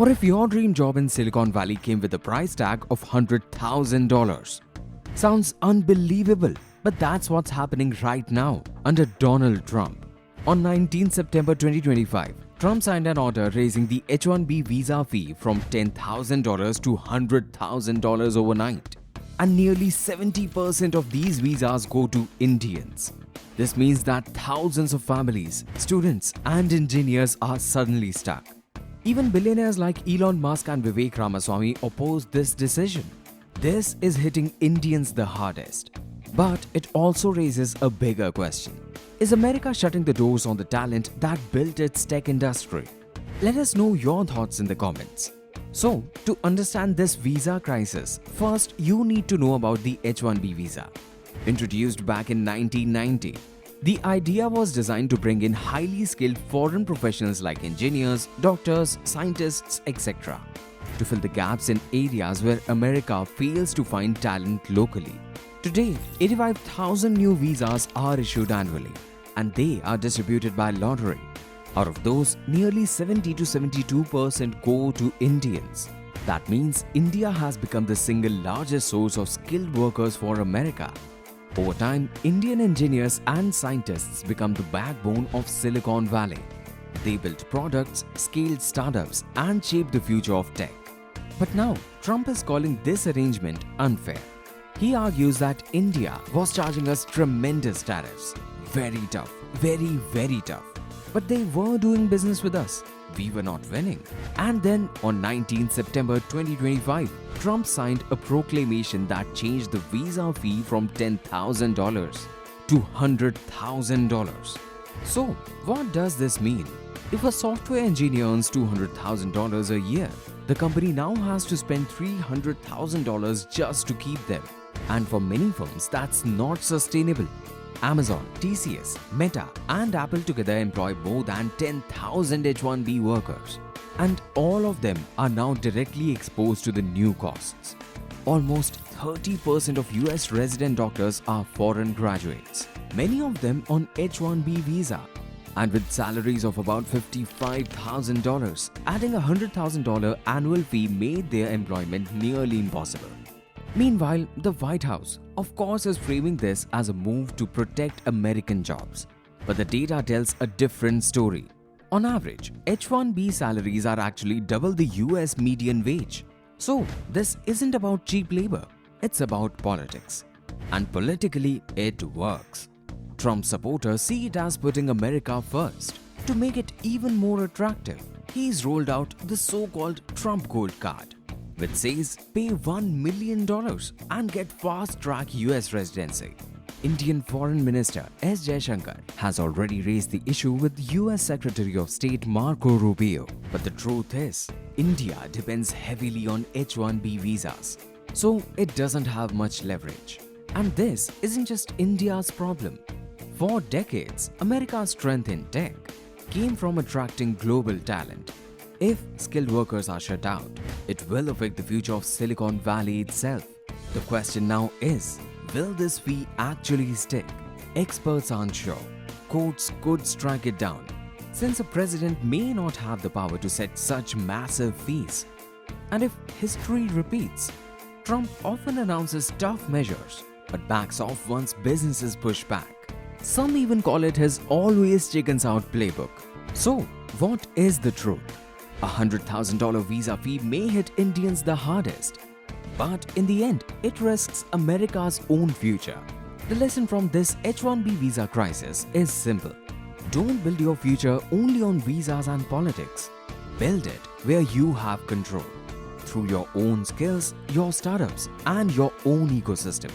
What if your dream job in Silicon Valley came with a price tag of $100,000? Sounds unbelievable, but that's what's happening right now under Donald Trump. On 19 September 2025, Trump signed an order raising the H-1B visa fee from $10,000 to $100,000 overnight. And nearly 70% of these visas go to Indians. This means that thousands of families, students, and engineers are suddenly stuck. Even billionaires like Elon Musk and Vivek Ramaswamy opposed this decision. This is hitting Indians the hardest. But it also raises a bigger question. Is America shutting the doors on the talent that built its tech industry? Let us know your thoughts in the comments. So, to understand this visa crisis, first you need to know about the H-1B visa. Introduced back in 1990, the idea was designed to bring in highly skilled foreign professionals like engineers, doctors, scientists, etc. to fill the gaps in areas where America fails to find talent locally. Today, 85,000 new visas are issued annually, and they are distributed by lottery. Out of those, nearly 70 to 72% go to Indians. That means India has become the single largest source of skilled workers for America. Over time, Indian engineers and scientists become the backbone of Silicon Valley. They build products, scaled startups, and shape the future of tech. But now, Trump is calling this arrangement unfair. He argues that India was charging us tremendous tariffs. Very tough, very tough. But they were doing business with us. We were not winning. And then on 19 September 2025, Trump signed a proclamation that changed the visa fee from $10,000 to $100,000. So, what does this mean? If a software engineer earns $200,000 a year, the company now has to spend $300,000 just to keep them. And for many firms, that's not sustainable. Amazon, TCS, Meta, and Apple together employ more than 10,000 H-1B workers. And all of them are now directly exposed to the new costs. Almost 30% of US resident doctors are foreign graduates, many of them on H-1B visa. And with salaries of about $55,000, adding a $100,000 annual fee made their employment nearly impossible. Meanwhile, the White House, of course, is framing this as a move to protect American jobs. But the data tells a different story. On average, H-1B salaries are actually double the US median wage. So, this isn't about cheap labor, it's about politics. And politically, it works. Trump supporters see it as putting America first. To make it even more attractive, he's rolled out the so-called Trump Gold Card, which says pay $1 million and get fast-track US residency. Indian Foreign Minister S. Jaishankar has already raised the issue with US Secretary of State Marco Rubio. But the truth is, India depends heavily on H-1B visas, so it doesn't have much leverage. And this isn't just India's problem. For decades, America's strength in tech came from attracting global talent. If skilled workers are shut out, it will affect the future of Silicon Valley itself. The question now is, will this fee actually stick? Experts aren't sure. Courts could strike it down, since a president may not have the power to set such massive fees. And if history repeats, Trump often announces tough measures, but backs off once businesses push back. Some even call it his always chickens out playbook. So, what is the truth? A $100,000 visa fee may hit Indians the hardest. But in the end, it risks America's own future. The lesson from this H-1B visa crisis is simple. Don't build your future only on visas and politics. Build it where you have control, through your own skills, your startups, and your own ecosystem.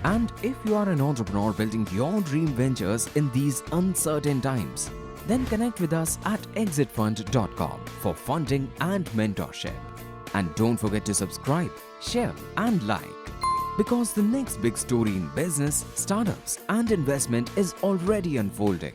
And if you are an entrepreneur building your dream ventures in these uncertain times, then connect with us at exitfund.com for funding and mentorship. And don't forget to subscribe, share, and like, because the next big story in business, startups, and investment is already unfolding.